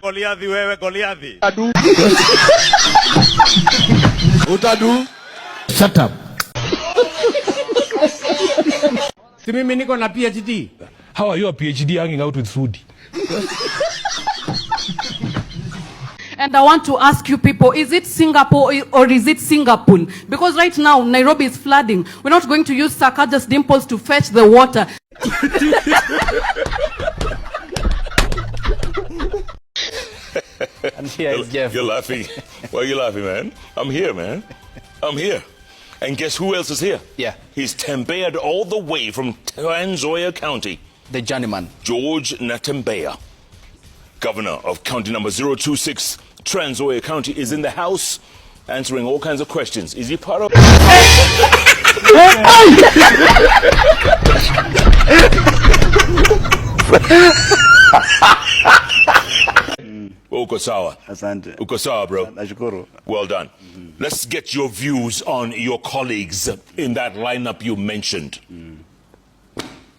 Goliathi wewe Goliathi. Utadu. Shut up. Si mimi niko na PhD. How are you a PhD hanging out with food? And I want to ask you people, is it Singapore or is it Singapore? Because right now, Nairobi is flooding. We're not going to use Sakaja's dimples to fetch the water. And here is Jeff. You're laughing. Why are you laughing, man? I'm here, man. I'm here. And guess who else is here? Yeah. He's Tembea'd all the way from Trans Nzoia County. The journeyman. George Natembe'a, governor of county number 026, Trans Nzoia County, is in the house answering all kinds of questions. Is he part of... Uko sawa. Asante. Uko sawa, bro. Nashukuru. Well done. Let's get your views on your colleagues in that lineup you mentioned.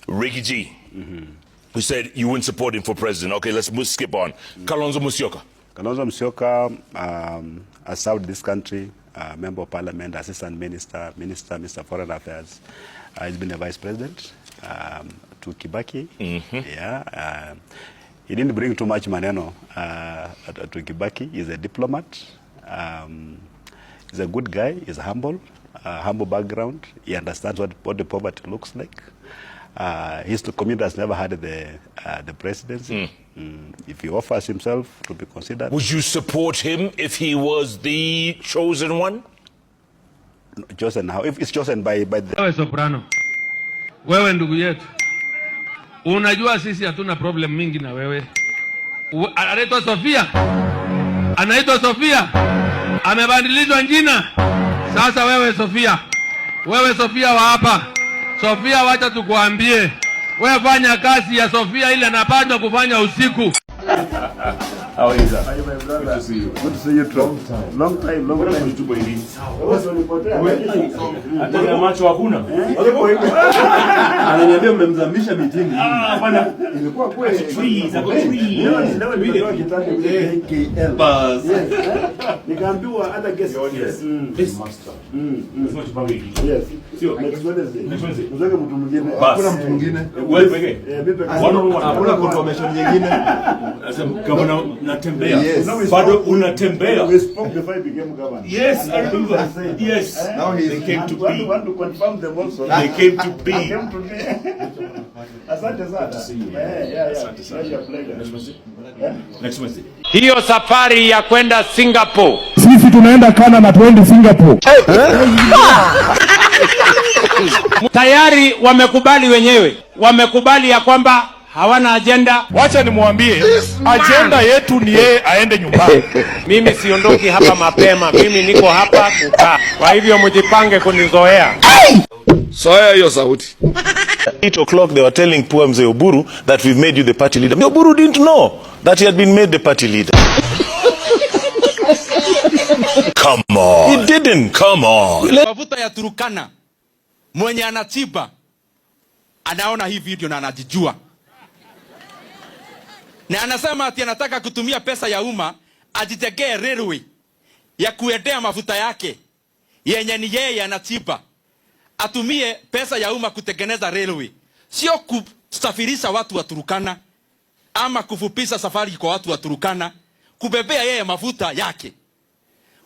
Ricky G, who said you wouldn't support him for president. Okay, let's skip on. Kalonzo Musyoka. Kalonzo Musyoka has served this country, member of parliament, assistant minister, Mr. Foreign Affairs. He's been a vice president to Kibaki. Yeah. He didn't bring too much maneno to Kibaki. He's a diplomat. He's a good guy. He's humble background. He understands what the poverty looks like. His community has never had the presidency. If he offers himself to be considered. Would you support him if he was the chosen one? Chosen how? If it's chosen by the... Wewe Soprano, wewe ndugu yetu, unajua sisi hatuna problem mingi na wewe. Anaitwa Sofia, amebadilishwa jina. Sasa wewe Sofia wa hapa. Sofia, wacha tukuambie, wewe fanya kazi ya Sofia ile anapaswa kufanya usiku. How is that? My brother. Good to see you. Good to see you too. Long time. Hata ya macho hakuna. Ananiambia mmemzamisha mitini. Bwana, ilikuwa kweli. Leo nilikuwa kitani KL. Buzz. Nikaambiwa hata guest. Yes. Master. Yes. Sio. Next Wednesday. Mzake mtu mwingine. Hakuna mtu mwingine. Wewe pekee. Hakuna confirmation nyingine. Governor Natembe'a. Yes. Bado unatembea. We spoke before he became governor. Yes, I remember. Yes. Now they came to be. Want to confirm them also. They came to be. Asante sana. Asante sana. Next Wednesday. Hiyo safari ya kwenda Singapore. Sisi tunaenda Canada na tuende Singapore. Tayari wamekubali wenyewe. Wamekubali ya kwamba hawana agenda. Wacha nimwambie, agenda yetu ni yeye aende nyumbani. Mimi siondoki hapa mapema. Mimi niko hapa kukaa. Kwa hivyo mjipange kunizoea. Soya hiyo sauti. 8 o'clock they were telling poor Mzee Oburu that we've made you the party leader. Mzee Oburu didn't know that he had been made the party leader. Come on. He didn't. Come on. Mafuta ya Turukana. Mwenye anatiba anaona hii video na anajijua. Na anasema ati anataka kutumia pesa ya umma ajitegee railway ya kuendea mafuta yake yenye ni yeye anatiba. Atumie pesa ya umma kutengeneza railway, sio kusafirisha watu wa Turukana ama kufupisha safari kwa watu wa Turukana, kubebea yeye mafuta yake.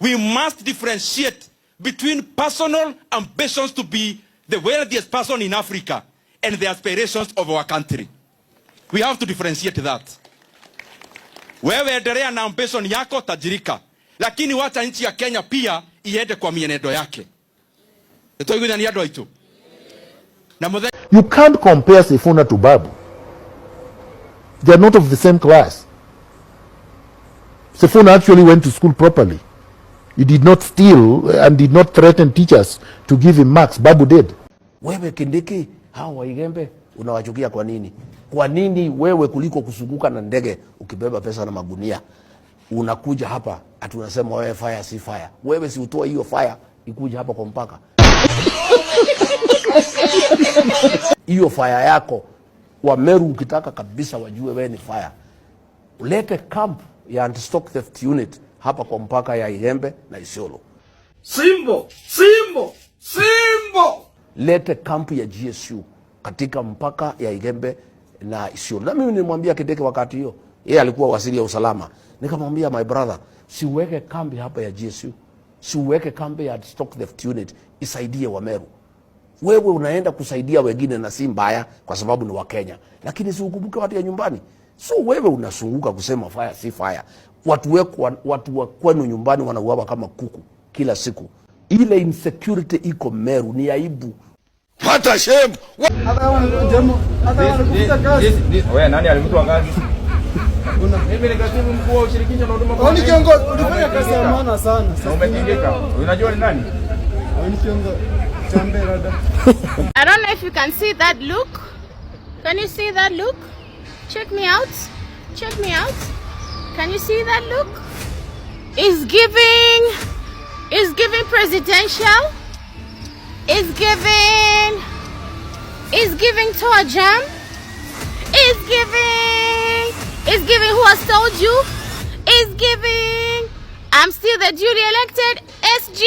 We must differentiate between personal ambitions to be the wealthiest person in Africa and the aspirations of our country. We have to differentiate that. Wewe endelea na ambition yako, tajirika, lakini wacha nchi ya Kenya pia iende kwa mienendo yake. You can't compare Sifuna to Babu. They are not of the same class. Sifuna actually went to school properly. He did not steal and did not threaten teachers to give him marks. Babu did. Wewe Kindiki, hao Waigembe unawachukia kwa nini? Kwa nini wewe kuliko kusunguka na ndege ukibeba pesa na magunia unakuja hapa ati unasema wewe fire si fire? Wewe si utoa hiyo fire ikuja hapa kwa mpaka. Hiyo fire yako wa Meru ukitaka kabisa wajue wewe ni fire. Ulete camp ya anti-stock theft unit hapa kwa mpaka ya Igembe na Isiolo. Simbo. Lete kampu ya GSU katika mpaka ya Igembe na Isiolo. Na mimi nilimwambia Kideke wakati hiyo, yeye alikuwa waziri ya usalama. Nikamwambia, my brother, siweke kambi hapa ya GSU. Siweke kambi ya stock theft unit isaidie Wameru. Wewe unaenda kusaidia wengine na si mbaya kwa sababu ni wa Kenya. Lakini si ukumbuke watu ya nyumbani. So wewe unasunguka kusema fire si fire. Watu wa kwenu nyumbani wanauawa kama kuku kila siku. Ile insecurity iko Meru ni aibu. What a shame! Wewe nani alimtoa kazi? Mimi ni katibu mkuu wa ushirikisho na huduma kwa kiongozi. Ulifanya kazi ya maana sana. Umetingika. Unajua ni nani? I don't know if you can see that look. Can you see that look? Check me out. Check me out. Can you see that look? It's giving presidential. It's giving tour jam. It's giving who has told you. It's giving I'm still the duly elected SG.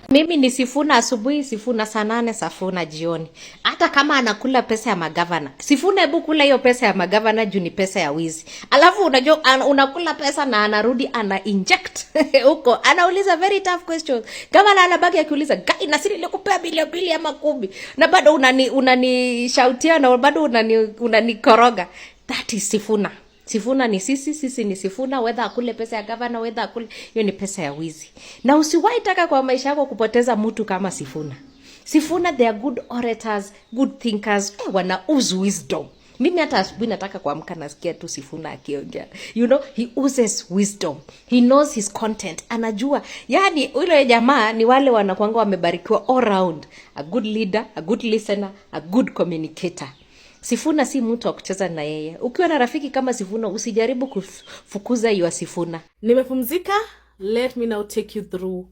Mimi ni Sifuna asubuhi, Sifuna saa 8, Sifuna jioni. Hata kama anakula pesa ya magavana, Sifuna hebu kula hiyo pesa ya magavana juu ni pesa ya wizi. Alafu unajua unakula pesa na anarudi ana inject huko. Anauliza very tough questions. Gavana anabaki akiuliza, "Gai na siri nilikupea bilioni ama 10." Na bado unanishautia na bado unanikoroga. That is Sifuna. Sifuna ni sisi ni Sifuna, whether akule pesa ya governor, whether akule, hiyo ni pesa ya wizi. Na usiwahi taka kwa maisha yako kupoteza mtu kama Sifuna. Sifuna, they are good orators, good thinkers, wana wisdom. Mimi hata asubuhi nataka kuamka nasikia tu Sifuna akiongea. You know, he uses wisdom. He knows his content. Anajua, yani ule jamaa ni wale wanakuanga wamebarikiwa all round. A good leader, a good listener, a good communicator. Sifuna si mtu wa kucheza na yeye. Ukiwa na rafiki kama Sifuna, usijaribu kufukuza yua Sifuna. Nimepumzika. Let me now take you through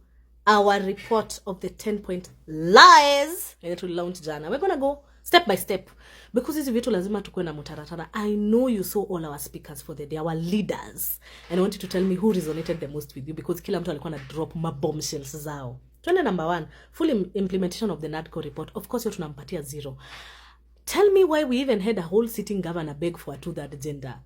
our report of the 10-point lies and to launch jana. We're gonna go step by step because hizi vitu lazima tukue na mutaratara. I know you saw all our speakers for the day, our leaders, and I want you to tell me who resonated the most with you because kila mtu alikuwa na drop bombshells zao. Twende number 1, full implementation of the NADCO report. Of course, yote tunampatia 0. Tell me why we even had a whole sitting governor beg for a 2/3 gender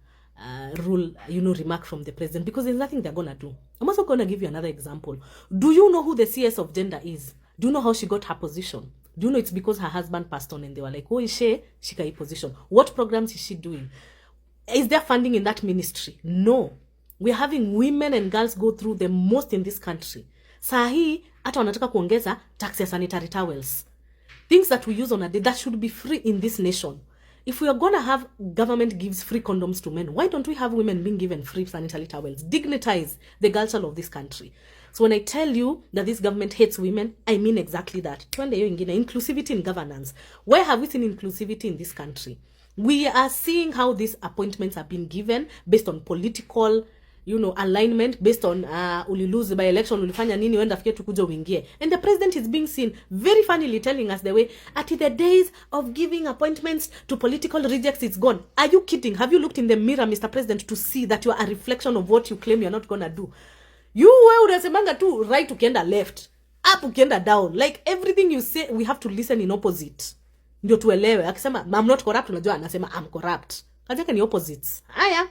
rule, remark from the president, because there's nothing they're gonna do. I'm also gonna give you another example. Do you know who the CS of gender is? Do you know how she got her position? Do you know it's because her husband passed on and they were like, oh, is she got a position? What programs is she doing? Is there funding in that ministry? No. We're having women and girls go through the most in this country. Sahi, hata wanataka kuongeza tax ya sanitary towels. Things that we use on a day that should be free in this nation. If we are going to have government gives free condoms to men, why don't we have women being given free sanitary towels? Dignitize the culture of this country. So when I tell you that this government hates women, I mean exactly that. Inclusivity in governance. Where have we seen inclusivity in this country? We are seeing how these appointments are being given based on political alignment, based on ulilose by election, ulifanya nini, wenda fikia tukuja uingie. And the president is being seen very funnily telling us the way, at the days of giving appointments to political rejects, it's gone. Are you kidding? Have you looked in the mirror, Mr. President, to see that you are a reflection of what you claim you're not gonna do? You unasemanga tu right ukienda left, up ukienda down. Like everything you say, we have to listen in opposite. Ndio tuelewe. Akisema, I'm not corrupt, unajua anasema, I'm corrupt. Kazi yake ni opposites. Aya.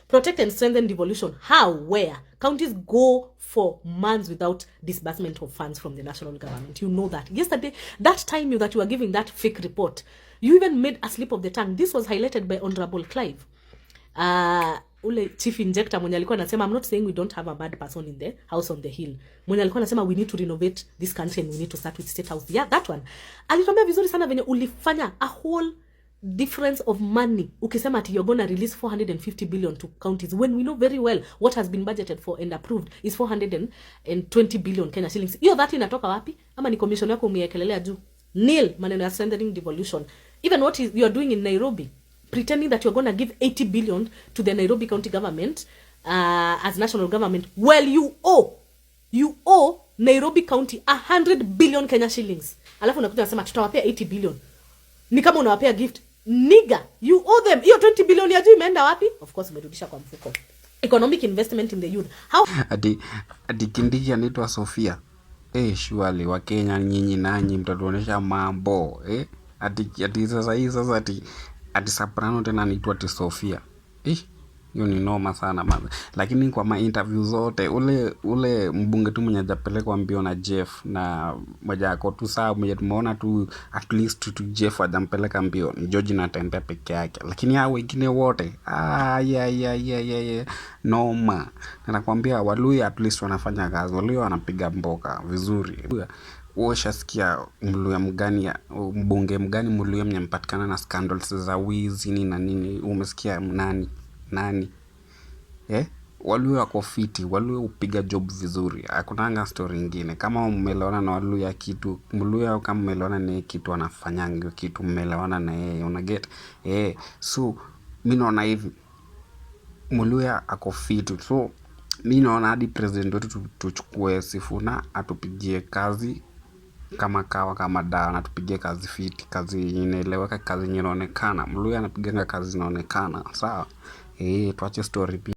Protect and strengthen devolution. How? Where? Counties go for months without disbursement of funds from the national government. You know that. Yesterday, that time that you were giving that fake report, you even made a slip of the tongue. This was highlighted by Honorable Clive. Ule chief injector mwenye alikuwa anasema, I'm not saying we don't have a bad person in the house on the hill. Mwenye alikuwa anasema we need to renovate this country and we need to start with state house. Yeah, that one. Alituambia vizuri sana venye ulifanya a whole difference of money ukisema ati you're gonna release 450 billion to counties when we know very well what has been budgeted for and approved is 420 billion Kenya shillings. Hiyo that inatoka wapi? Ama ni commission yako umeyekelelea juu? Nil maneno ya strengthening devolution. Even what you are doing in Nairobi, pretending that you're gonna give 80 billion to the Nairobi county government as national government. Well, you owe Nairobi county 100 billion Kenya shillings. Alafu unakuja unasema tutawapea 80 billion. Ni kama unawapea gift. Nigga, you owe them. Hiyo 20 billion ya juu imeenda wapi? Of course umerudisha kwa mfuko. economic investment in the youth. How ati Kindiki anaitwa Sofia. Surely wa Kenya nyinyi nanyi mtatuonesha mambo. Ati sasa ati Soprano tena anaitwa ati Sofia. Hiyo ni noma sana man. Lakini kwa ma interview zote ule mbunge tu mwenye hajapelekwa mbio na Jeff na moja yako tu sawa mwenye tumeona tu at least tu Jeff hajampeleka mbio ni George Natembeya peke yake. Lakini hao wengine wote noma. Nakwambia Waluhya at least wanafanya kazi. Waluhya wanapiga mboka vizuri. Ushasikia Mluhya mgani mbunge mgani Mluhya mwenye mpatikana na scandals za wizi nini na nini? Umesikia nani? Waluhya wako fiti, Waluhya upiga job vizuri. Hakunanga story nyingine. Kama mmelewana na Waluhya kitu, Mluhya kama mmelewana na kitu anafanyanga kitu mmelewana na yeye, una get? So mimi naona hivi Mluhya ako fiti. So mimi naona hadi president wetu tuchukue Sifuna atupigie kazi kama kawa kama dawa na tupigie kazi fiti, kazi inaeleweka, kazi inaonekana. Mluhya anapiga kazi inaonekana. Sawa? Tuache story.